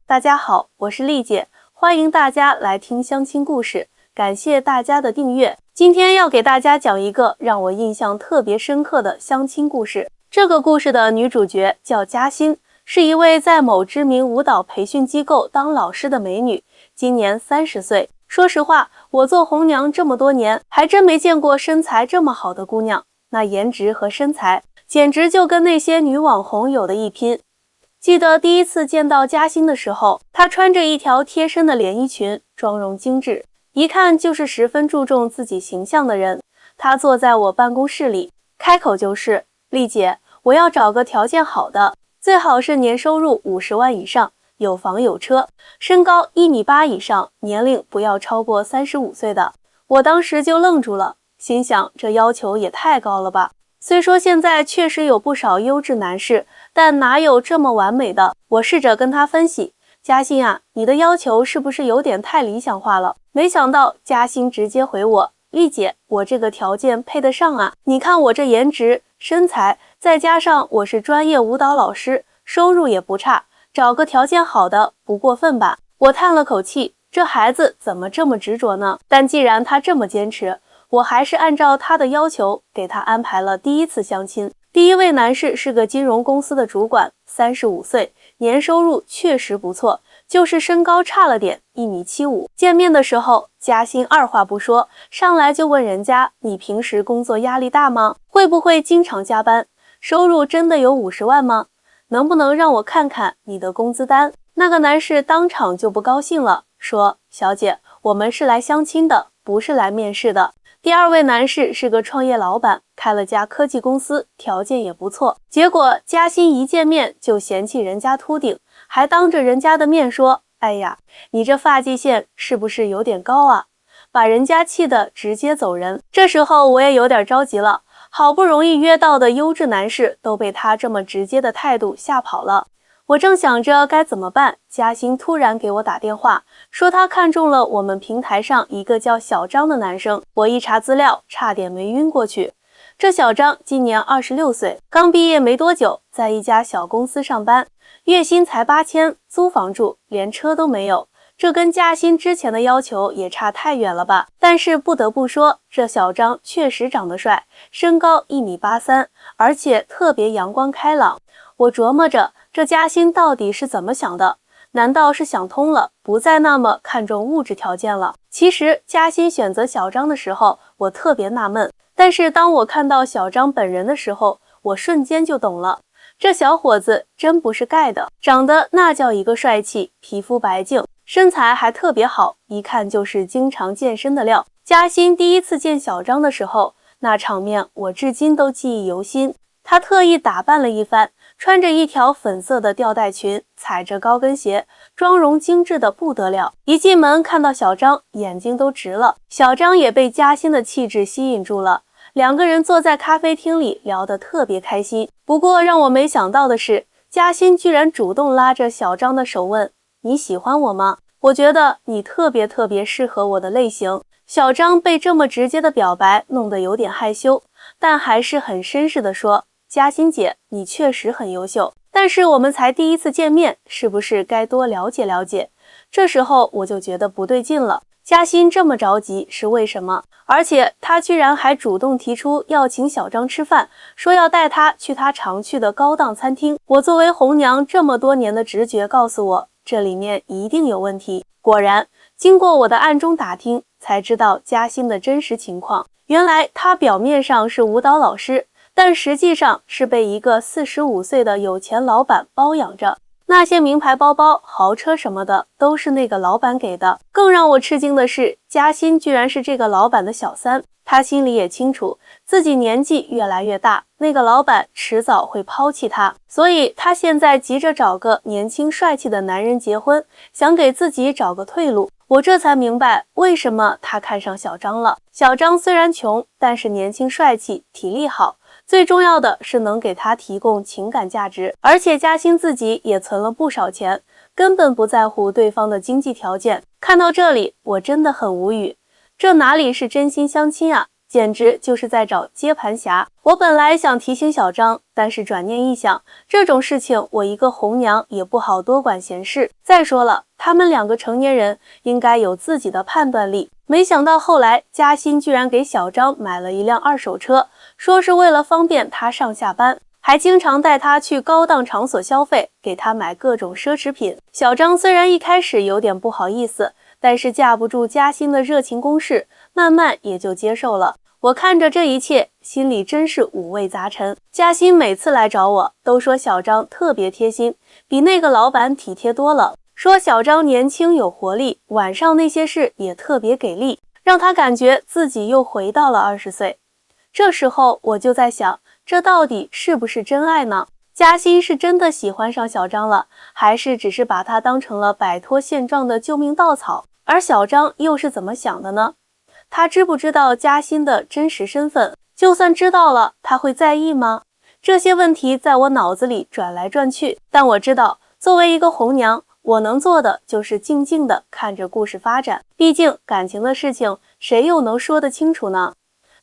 大家好，我是丽姐，欢迎大家来听相亲故事，感谢大家的订阅。今天要给大家讲一个让我印象特别深刻的相亲故事。这个故事的女主角叫嘉欣，是一位在某知名舞蹈培训机构当老师的美女，今年30岁。说实话，我做红娘这么多年，还真没见过身材这么好的姑娘，那颜值和身材简直就跟那些女网红有的一拼。记得第一次见到嘉欣的时候，她穿着一条贴身的连衣裙，妆容精致，一看就是十分注重自己形象的人。她坐在我办公室里，开口就是：“丽姐，我要找个条件好的，最好是年收入50万以上，有房有车，身高1.8米以上，年龄不要超过35岁的。”我当时就愣住了，心想这要求也太高了吧。虽说现在确实有不少优质男士，但哪有这么完美的？我试着跟他分析，嘉欣啊，你的要求是不是有点太理想化了？没想到嘉欣直接回我：“丽姐，我这个条件配得上啊，你看我这颜值、身材，再加上我是专业舞蹈老师，收入也不差，找个条件好的不过分吧？”我叹了口气，这孩子怎么这么执着呢？但既然他这么坚持，我还是按照他的要求给他安排了第一次相亲。第一位男士是个金融公司的主管，35岁，年收入确实不错，就是身高差了点，1.75米。见面的时候，嘉欣二话不说，上来就问人家：“你平时工作压力大吗？会不会经常加班？收入真的有50万吗？能不能让我看看你的工资单？”那个男士当场就不高兴了，说：“小姐，我们是来相亲的，不是来面试的。”第二位男士是个创业老板，开了家科技公司，条件也不错。结果嘉欣一见面就嫌弃人家秃顶，还当着人家的面说：“哎呀，你这发际线是不是有点高啊？”把人家气得直接走人。这时候我也有点着急了，好不容易约到的优质男士都被他这么直接的态度吓跑了。我正想着该怎么办，嘉欣突然给我打电话，说他看中了我们平台上一个叫小张的男生。我一查资料，差点没晕过去。这小张今年26岁，刚毕业没多久，在一家小公司上班，月薪才8000，租房住，连车都没有。这跟嘉欣之前的要求也差太远了吧？但是不得不说，这小张确实长得帅，身高1.83米，而且特别阳光开朗。我琢磨着，这嘉欣到底是怎么想的？难道是想通了，不再那么看重物质条件了？其实嘉欣选择小张的时候，我特别纳闷，但是当我看到小张本人的时候，我瞬间就懂了。这小伙子真不是盖的，长得那叫一个帅气，皮肤白净，身材还特别好，一看就是经常健身的料。嘉欣第一次见小张的时候，那场面我至今都记忆犹新。他特意打扮了一番，穿着一条粉色的吊带裙，踩着高跟鞋，妆容精致的不得了。一进门看到小张，眼睛都直了。小张也被嘉欣的气质吸引住了，两个人坐在咖啡厅里聊得特别开心。不过让我没想到的是，嘉欣居然主动拉着小张的手问：“你喜欢我吗？我觉得你特别适合我的类型。”小张被这么直接的表白弄得有点害羞，但还是很绅士地说：“嘉欣姐，你确实很优秀，但是我们才第一次见面，是不是该多了解了解？”这时候我就觉得不对劲了，嘉欣这么着急是为什么？而且他居然还主动提出要请小张吃饭，说要带他去他常去的高档餐厅。我作为红娘这么多年的直觉告诉我，这里面一定有问题。果然，经过我的暗中打听，才知道嘉欣的真实情况。原来他表面上是舞蹈老师，但实际上是被一个45岁的有钱老板包养着，那些名牌包包、豪车什么的都是那个老板给的。更让我吃惊的是，嘉欣居然是这个老板的小三。他心里也清楚，自己年纪越来越大，那个老板迟早会抛弃他，所以他现在急着找个年轻帅气的男人结婚，想给自己找个退路。我这才明白为什么他看上小张了。小张虽然穷，但是年轻帅气，体力好，最重要的是能给他提供情感价值。而且嘉欣自己也存了不少钱，根本不在乎对方的经济条件。看到这里，我真的很无语，这哪里是真心相亲啊，简直就是在找接盘侠。我本来想提醒小张，但是转念一想，这种事情我一个红娘也不好多管闲事。再说了，他们2个成年人应该有自己的判断力。没想到后来嘉欣居然给小张买了一辆2手车，说是为了方便他上下班，还经常带他去高档场所消费，给他买各种奢侈品。小张虽然一开始有点不好意思，但是架不住嘉欣的热情攻势，慢慢也就接受了。我看着这一切，心里真是五味杂陈。嘉欣每次来找我，都说小张特别贴心，比那个老板体贴多了。说小张年轻有活力，晚上那些事也特别给力，让他感觉自己又回到了20岁。这时候我就在想，这到底是不是真爱呢？嘉欣是真的喜欢上小张了，还是只是把他当成了摆脱现状的救命稻草？而小张又是怎么想的呢？他知不知道嘉欣的真实身份？就算知道了，他会在意吗？这些问题在我脑子里转来转去，但我知道，作为一个红娘，我能做的就是静静地看着故事发展。毕竟感情的事情，谁又能说得清楚呢？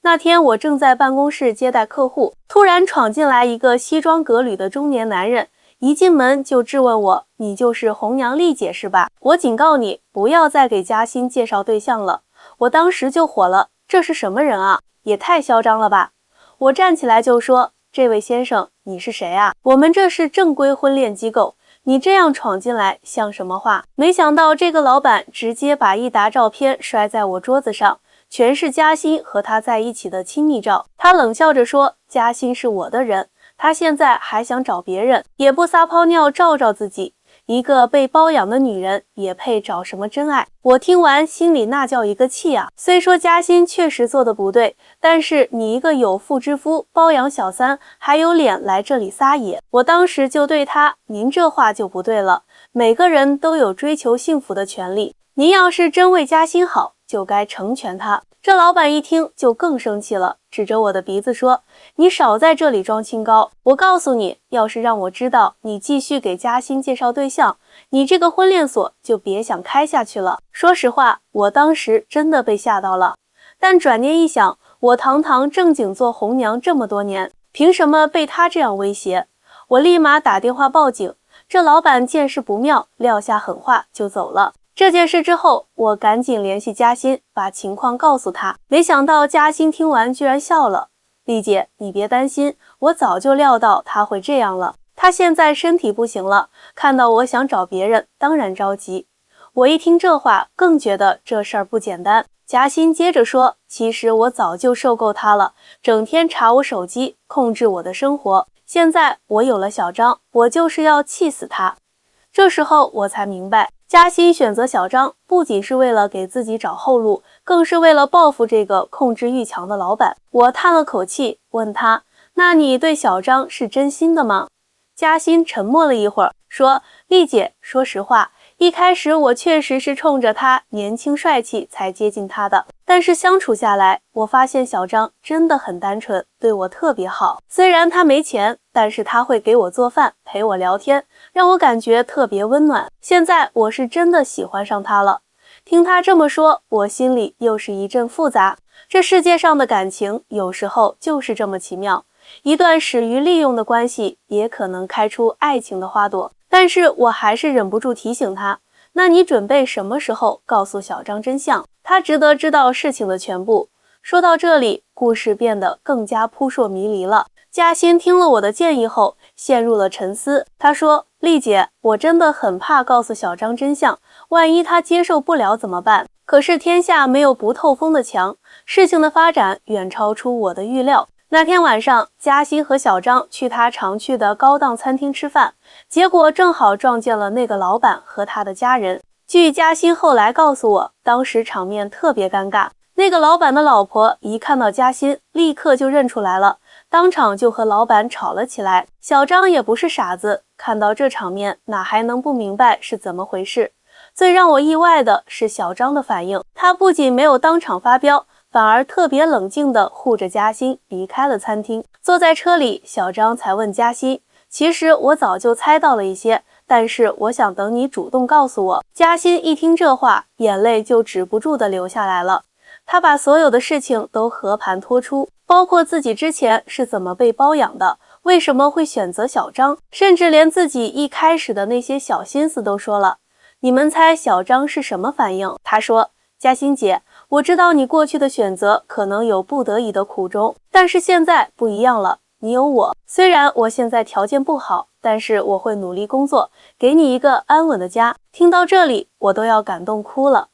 那天我正在办公室接待客户，突然闯进来一个西装革履的中年男人，一进门就质问我：“你就是红娘丽姐是吧？我警告你，不要再给嘉欣介绍对象了。”我当时就火了，这是什么人啊？也太嚣张了吧！我站起来就说：“这位先生，你是谁啊？我们这是正规婚恋机构，你这样闯进来像什么话？”没想到这个老板直接把一沓照片摔在我桌子上，全是嘉欣和他在一起的亲密照。他冷笑着说：“嘉欣是我的人，他现在还想找别人，也不撒泡尿照照自己。一个被包养的女人也配找什么真爱？”我听完心里那叫一个气啊！虽说嘉欣确实做的不对，但是你一个有妇之夫包养小三，还有脸来这里撒野？我当时就对他：“您这话就不对了，每个人都有追求幸福的权利，您要是真为嘉欣好，就该成全他。”这老板一听就更生气了，指着我的鼻子说：“你少在这里装清高！我告诉你，要是让我知道你继续给嘉欣介绍对象，你这个婚恋所就别想开下去了。”说实话，我当时真的被吓到了。但转念一想，我堂堂正经做红娘这么多年，凭什么被他这样威胁？我立马打电话报警。这老板见势不妙，撂下狠话就走了。这件事之后，我赶紧联系嘉欣，把情况告诉他。没想到嘉欣听完居然笑了：“丽姐，你别担心，我早就料到他会这样了。他现在身体不行了，看到我想找别人，当然着急。”我一听这话，更觉得这事儿不简单。嘉欣接着说：“其实我早就受够他了，整天查我手机，控制我的生活。现在我有了小张，我就是要气死他。”这时候我才明白，嘉欣选择小张不仅是为了给自己找后路，更是为了报复这个控制欲强的老板。我叹了口气，问他：“那你对小张是真心的吗？”嘉欣沉默了一会儿，说：“丽姐，说实话，一开始我确实是冲着他年轻帅气才接近他的，但是相处下来，我发现小张真的很单纯，对我特别好。虽然他没钱，但是他会给我做饭，陪我聊天，让我感觉特别温暖。现在我是真的喜欢上他了。”听他这么说，我心里又是一阵复杂。这世界上的感情有时候就是这么奇妙，一段始于利用的关系也可能开出爱情的花朵。但是我还是忍不住提醒他：“那你准备什么时候告诉小张真相？他值得知道事情的全部。”说到这里，故事变得更加扑朔迷离了。嘉欣听了我的建议后，陷入了沉思。他说：“丽姐，我真的很怕告诉小张真相，万一他接受不了怎么办？可是天下没有不透风的墙，事情的发展远超出我的预料。”那天晚上，嘉欣和小张去他常去的高档餐厅吃饭，结果正好撞见了那个老板和他的家人。据嘉欣后来告诉我，当时场面特别尴尬。那个老板的老婆一看到嘉欣，立刻就认出来了，当场就和老板吵了起来。小张也不是傻子，看到这场面，哪还能不明白是怎么回事？最让我意外的是小张的反应，他不仅没有当场发飙，反而特别冷静地护着嘉欣离开了餐厅。坐在车里，小张才问嘉欣：“其实我早就猜到了一些，但是我想等你主动告诉我。”嘉欣一听这话，眼泪就止不住地流下来了。他把所有的事情都和盘托出，包括自己之前是怎么被包养的，为什么会选择小张，甚至连自己一开始的那些小心思都说了。你们猜小张是什么反应？他说：嘉欣姐，我知道你过去的选择可能有不得已的苦衷，但是现在不一样了，你有我。虽然我现在条件不好，但是我会努力工作，给你一个安稳的家。听到这里，我都要感动哭了。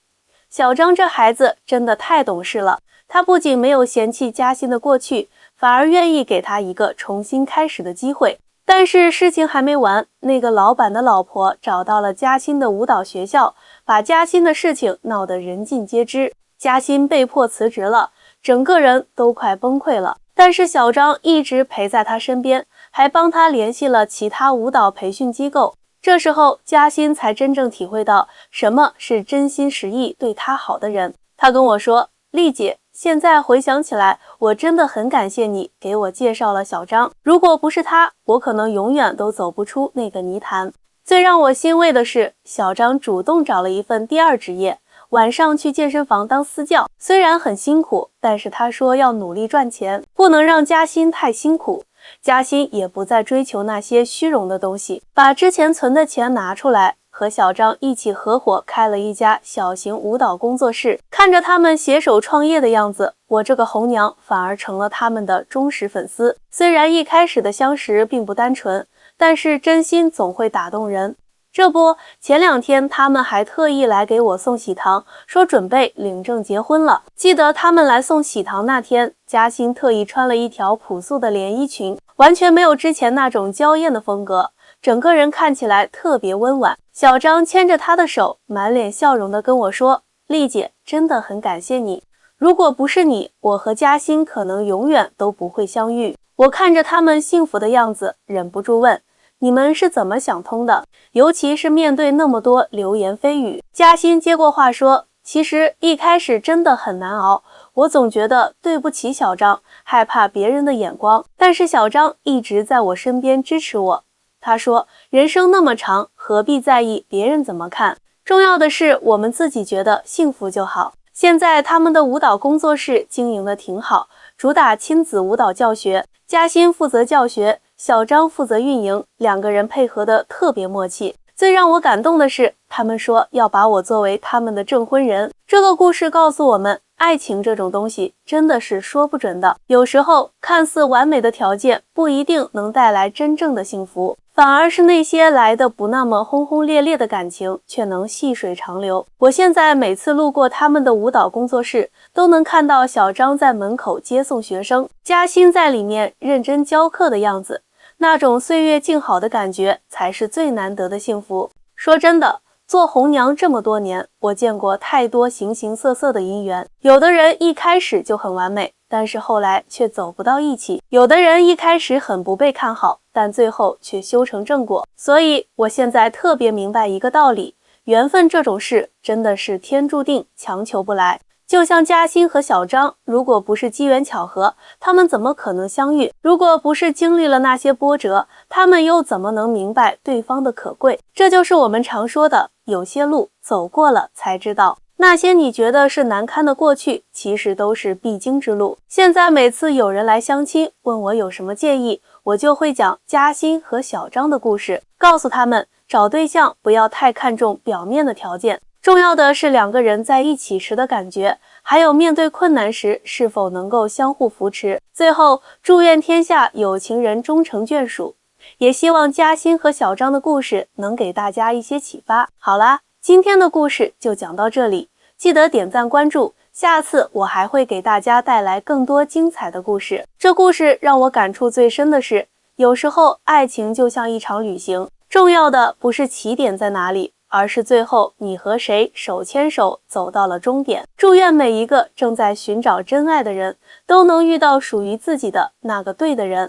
小张这孩子真的太懂事了，他不仅没有嫌弃嘉欣的过去，反而愿意给他一个重新开始的机会。但是事情还没完，那个老板的老婆找到了嘉欣的舞蹈学校，把嘉欣的事情闹得人尽皆知。嘉欣被迫辞职了，整个人都快崩溃了。但是小张一直陪在他身边，还帮他联系了其他舞蹈培训机构。这时候嘉欣才真正体会到什么是真心实意对他好的人。他跟我说：丽姐，现在回想起来，我真的很感谢你给我介绍了小张，如果不是他，我可能永远都走不出那个泥潭。最让我欣慰的是，小张主动找了一份第二职业，晚上去健身房当私教，虽然很辛苦，但是他说要努力赚钱，不能让嘉欣太辛苦。嘉欣也不再追求那些虚荣的东西，把之前存的钱拿出来，和小张一起合伙开了一家小型舞蹈工作室。看着他们携手创业的样子，我这个红娘反而成了他们的忠实粉丝。虽然一开始的相识并不单纯，但是真心总会打动人。这不，前2天他们还特意来给我送喜糖，说准备领证结婚了。记得他们来送喜糖那天，嘉欣特意穿了一条朴素的连衣裙，完全没有之前那种娇艳的风格，整个人看起来特别温婉。小张牵着她的手，满脸笑容地跟我说：丽姐，真的很感谢你，如果不是你，我和嘉欣可能永远都不会相遇。我看着他们幸福的样子，忍不住问：你们是怎么想通的？尤其是面对那么多流言蜚语。嘉欣接过话说：其实一开始真的很难熬，我总觉得对不起小张，害怕别人的眼光，但是小张一直在我身边支持我。他说，人生那么长，何必在意别人怎么看，重要的是我们自己觉得幸福就好。现在他们的舞蹈工作室经营的挺好，主打亲子舞蹈教学，嘉欣负责教学，小张负责运营，2个人配合的特别默契。最让我感动的是，他们说要把我作为他们的证婚人。这个故事告诉我们，爱情这种东西真的是说不准的，有时候看似完美的条件不一定能带来真正的幸福，反而是那些来的不那么轰轰烈烈的感情却能细水长流。我现在每次路过他们的舞蹈工作室，都能看到小张在门口接送学生，嘉欣在里面认真教课的样子，那种岁月静好的感觉才是最难得的幸福。说真的，做红娘这么多年，我见过太多形形色色的姻缘，有的人一开始就很完美，但是后来却走不到一起，有的人一开始很不被看好，但最后却修成正果。所以我现在特别明白一个道理，缘分这种事真的是天注定，强求不来。就像嘉欣和小张，如果不是机缘巧合，他们怎么可能相遇？如果不是经历了那些波折，他们又怎么能明白对方的可贵？这就是我们常说的，有些路走过了才知道，那些你觉得是难堪的过去，其实都是必经之路。现在每次有人来相亲，问我有什么建议，我就会讲嘉欣和小张的故事，告诉他们找对象不要太看重表面的条件，重要的是2个人在一起时的感觉，还有面对困难时是否能够相互扶持。最后，祝愿天下有情人终成眷属，也希望嘉欣和小张的故事能给大家一些启发。好啦，今天的故事就讲到这里，记得点赞关注，下次我还会给大家带来更多精彩的故事。这故事让我感触最深的是，有时候爱情就像一场旅行，重要的不是起点在哪里，而是最后你和谁手牵手走到了终点。祝愿每一个正在寻找真爱的人都能遇到属于自己的那个对的人。